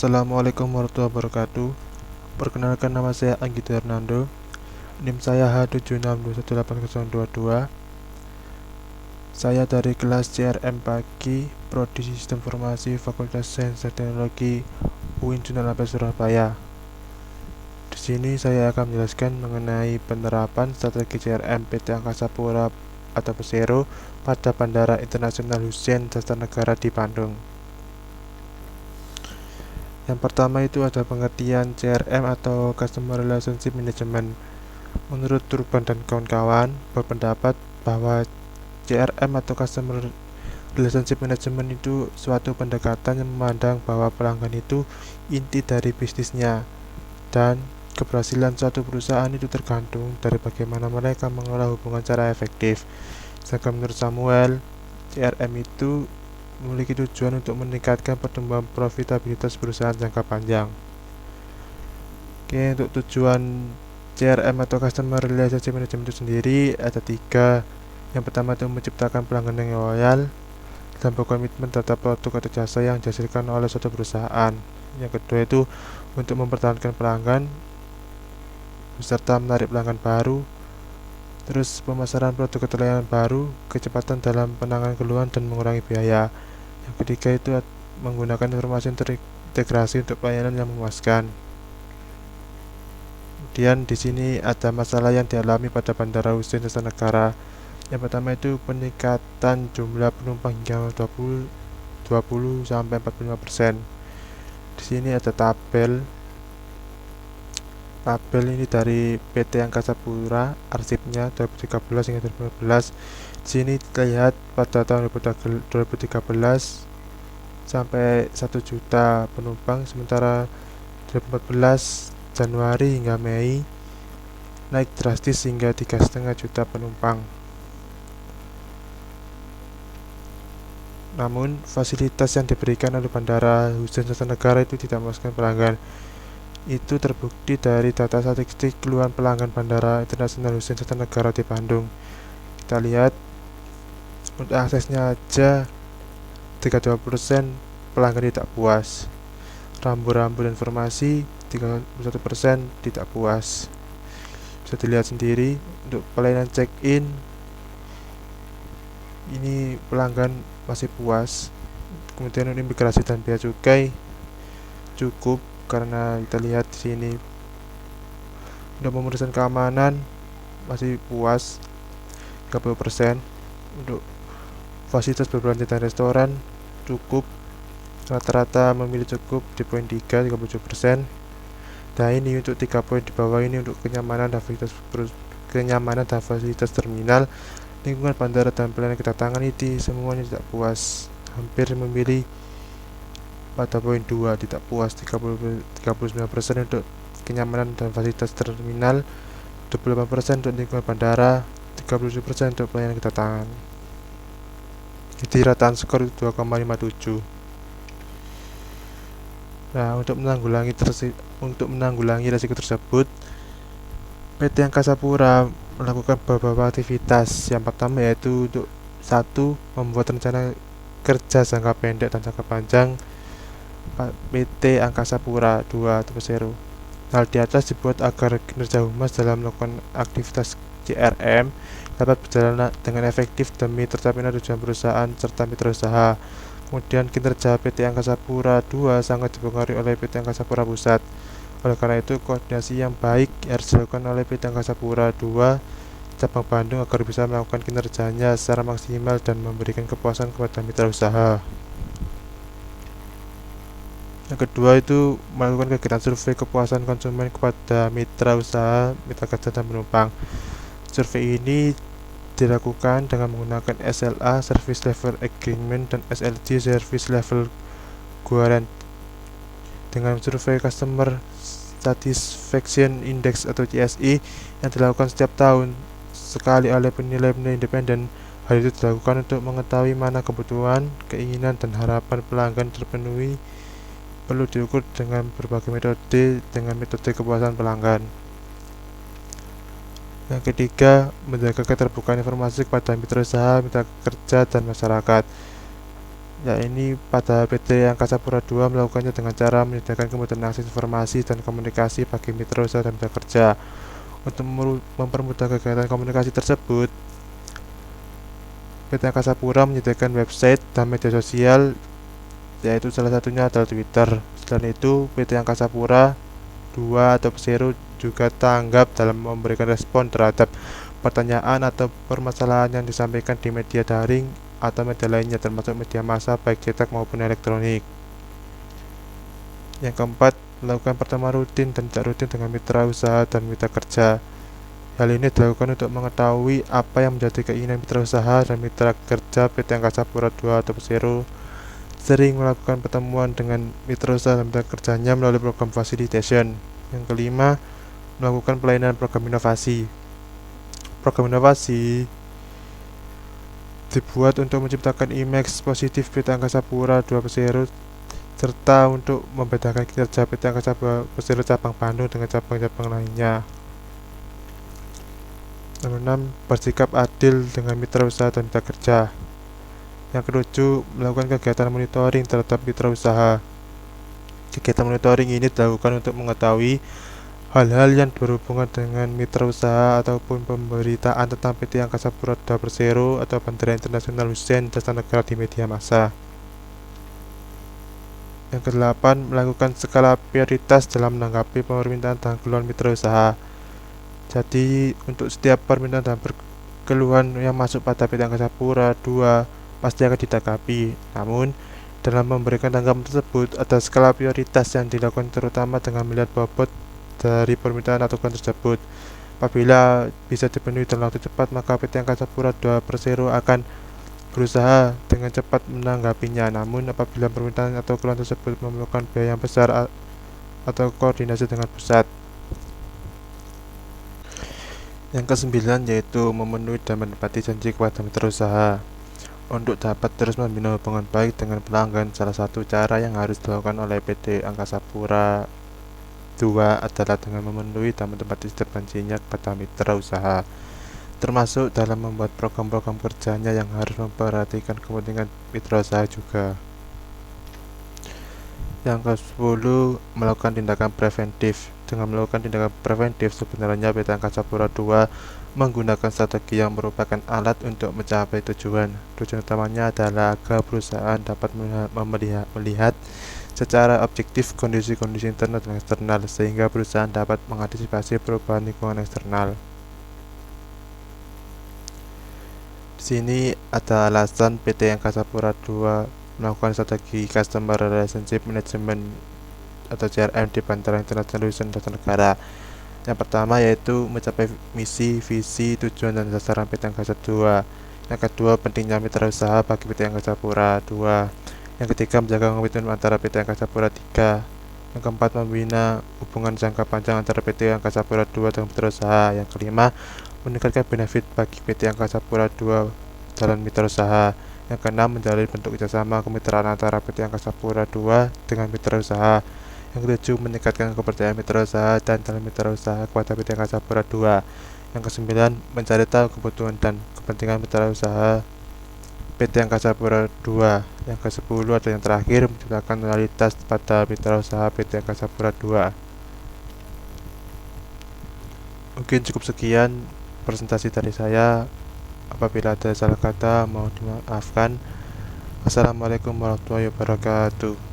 Assalamualaikum warahmatullahi wabarakatuh. Perkenalkan, nama saya Anggito Hernando. NIM saya H76218022. Saya dari kelas CRM Pagi, Prodi Sistem Informasi, Fakultas Sains dan Teknologi UIN Sunan Ampel, Surabaya. Di sini saya akan menjelaskan mengenai penerapan strategi CRM PT Angkasa Pura atau Persero pada Bandara Internasional Hussein Sastranegara di Bandung. Yang pertama itu ada pengertian CRM atau Customer Relationship Management. Menurut Turban dan kawan-kawan berpendapat bahwa CRM atau Customer Relationship Management itu suatu pendekatan yang memandang bahwa pelanggan itu inti dari bisnisnya, dan keberhasilan suatu perusahaan itu tergantung dari bagaimana mereka mengelola hubungan secara efektif. Sedangkan menurut Samuel, CRM itu memiliki tujuan untuk meningkatkan pertumbuhan profitabilitas perusahaan jangka panjang. Oke, untuk tujuan CRM atau Customer Relationship Management itu sendiri ada 3. Yang pertama itu menciptakan pelanggan yang loyal dan berkomitmen terhadap produk atau jasa yang dihasilkan oleh suatu perusahaan. Yang kedua itu untuk mempertahankan pelanggan beserta menarik pelanggan baru. Terus pemasaran produk atau layanan baru, kecepatan dalam penanganan keluhan dan mengurangi biaya. Yang ketiga itu menggunakan informasi yang terintegrasi untuk pelayanan yang memuaskan. Kemudian di sini ada masalah yang dialami pada Bandara Hussein Sastranegara. Yang pertama itu peningkatan jumlah penumpang hingga 20 sampai 45%. Di sini ada tabel ini dari PT Angkasa Pura, arsipnya 2013 hingga 2015. Di sini terlihat pada tahun 2013 sampai 1 juta penumpang, sementara 2014 Januari hingga Mei naik drastis hingga 3,5 juta penumpang. Namun, fasilitas yang diberikan oleh Bandara Hussein Sastranegara itu tidak memuaskan pelanggan. Itu terbukti dari data statistik keluhan pelanggan Bandara Internasional Hussein Sastranegara di Bandung. Kita lihat untuk aksesnya aja 32% pelanggan tidak puas. Rambu-rambu dan informasi 31% tidak puas. Bisa dilihat sendiri untuk pelayanan check-in ini pelanggan masih puas. Kemudian untuk imigrasi dan bea cukai cukup, karena kita lihat di sini untuk pemeriksaan keamanan masih puas 30%. Untuk fasilitas berbelanja dan restoran cukup, rata-rata memilih cukup di poin 3 37%. Nah, ini untuk 3 poin di bawah ini untuk kenyamanan dan fasilitas terminal, lingkungan bandara dan pelayanan kedatangan ini semuanya tidak puas. Hampir memilih pada poin 2 tidak puas 39% untuk kenyamanan dan fasilitas terminal, 28% untuk lingkungan bandara, 37% untuk pelayanan kedatangan. Jadi rataan skor 2,57. Nah, untuk menanggulangi resiko tersebut, PT Angkasa Pura melakukan beberapa aktivitas. Yang pertama yaitu untuk 1. Membuat rencana kerja jangka pendek dan jangka panjang PT Angkasa Pura 2 atau Persero. Hal di atas dibuat agar kinerja humas dalam melakukan aktivitas CRM dapat berjalan dengan efektif demi tercapainya tujuan perusahaan serta mitra usaha. Kemudian kinerja PT Angkasa Pura II sangat dipengaruhi oleh PT Angkasa Pura Pusat. Oleh karena itu, koordinasi yang baik harus dilakukan oleh PT Angkasa Pura II cabang Bandung agar bisa melakukan kinerjanya secara maksimal dan memberikan kepuasan kepada mitra usaha. Yang kedua itu melakukan kegiatan survei kepuasan konsumen kepada mitra usaha, mitra kerja dan penumpang. Survei ini dilakukan dengan menggunakan SLA Service Level Agreement dan SLG Service Level Guarantee dengan survei Customer Satisfaction Index atau CSI yang dilakukan setiap tahun sekali oleh penilai-penilai independen. Hal itu dilakukan untuk mengetahui mana kebutuhan, keinginan, dan harapan pelanggan terpenuhi. Perlu diukur dengan berbagai metode dengan metode kepuasan pelanggan. Yang ketiga, menjaga keterbukaan informasi kepada mitra usaha, mitra kerja, dan masyarakat. Ini pada PT Angkasa Pura II melakukannya dengan cara menyediakan kemudahan akses informasi dan komunikasi bagi mitra usaha dan mitra kerja. Untuk mempermudah kegiatan komunikasi tersebut, PT Angkasa Pura menyediakan website dan media sosial, yaitu salah satunya adalah Twitter. Selain itu, PT Angkasa Pura II atau Persero juga tanggap dalam memberikan respon terhadap pertanyaan atau permasalahan yang disampaikan di media daring atau media lainnya, termasuk media massa baik cetak maupun elektronik. Yang keempat, melakukan pertemuan rutin dan tidak rutin dengan mitra usaha dan mitra kerja. Hal ini dilakukan untuk mengetahui apa yang menjadi keinginan mitra usaha dan mitra kerja. PT Angkasa Pura II atau Persero sering melakukan pertemuan dengan mitra usaha dan mitra kerjanya melalui program facilitation. Yang kelima, melakukan pelayanan program inovasi. Program inovasi dibuat untuk menciptakan image positif PT Angkasa Pura II Persero serta untuk membedakan kinerja PT Angkasa Pura Persero cabang Bandung dengan cabang-cabang lainnya. Nomor 6, bersikap adil dengan mitra usaha dan mitra kerja. Yang ketujuh, melakukan kegiatan monitoring terhadap mitra usaha. Kegiatan monitoring ini dilakukan untuk mengetahui hal-hal yang berhubungan dengan mitra usaha ataupun pemberitaan tentang PT Angkasa Pura II Persero atau Bandara Internasional Hussein Dasar di media massa. Yang kedelapan, melakukan skala prioritas dalam menanggapi permintaan dan keluhan mitra usaha. Jadi, untuk setiap permintaan dan keluhan yang masuk pada PT Angkasa Pura II pasti akan ditanggapi. Namun, dalam memberikan tanggapan tersebut, ada skala prioritas yang dilakukan terutama dengan melihat bobot dari permintaan atau keluhan tersebut. Apabila bisa dipenuhi dalam waktu cepat, maka PT Angkasa Pura II Persero akan berusaha dengan cepat menanggapinya. Namun, apabila permintaan atau keluhan tersebut memerlukan biaya yang besar atau koordinasi dengan pusat. Yang kesembilan yaitu memenuhi dan menepati janji kepada mitra usaha. Untuk dapat terus membina hubungan baik dengan pelanggan, salah satu cara yang harus dilakukan oleh PT Angkasa Pura II adalah dengan memenuhi dan menepati setiap janjinya kepada mitra usaha, termasuk dalam membuat program-program kerjanya yang harus memperhatikan kepentingan mitra usaha juga. Yang ke-10, melakukan tindakan preventif. Dengan melakukan tindakan preventif, sebenarnya PT Angkasa Pura II menggunakan strategi yang merupakan alat untuk mencapai tujuan. Tujuan utamanya adalah agar perusahaan dapat melihat secara objektif kondisi-kondisi internal dan eksternal, sehingga perusahaan dapat mengantisipasi perubahan lingkungan eksternal. Di sini ada alasan PT Angkasa Pura II melakukan strategi Customer Relationship Management atau CRM di Bandara Internasional Hussein Dasar. Yang pertama yaitu mencapai misi, visi, tujuan dan sasaran PT Angkasa II. Yang kedua, pentingnya mitra usaha bagi PT Angkasa Pura II. Yang ketiga, menjaga komitmen antara PT Angkasa Pura III. Yang keempat, membina hubungan jangka panjang antara PT Angkasa Pura II dan mitra usaha. Yang kelima, meningkatkan benefit bagi PT Angkasa Pura II dalam mitra usaha. Yang keenam, menjalin bentuk kerjasama kemitraan antara PT Angkasa Pura II dengan mitra usaha. Yang ketujuh, meningkatkan kepercayaan mitra usaha dan calon mitra usaha kepada PT Angkasa Pura II. Yang kesembilan, mencari tahu kebutuhan dan kepentingan mitra usaha PT Angkasa Pura II. Yang ke-10 ada yang terakhir, menciptakan loyalitas pada mitra usaha PT Angkasa Pura II. Mungkin cukup sekian presentasi dari saya. Apabila ada salah kata, mohon dimaafkan. Wassalamualaikum warahmatullahi wabarakatuh.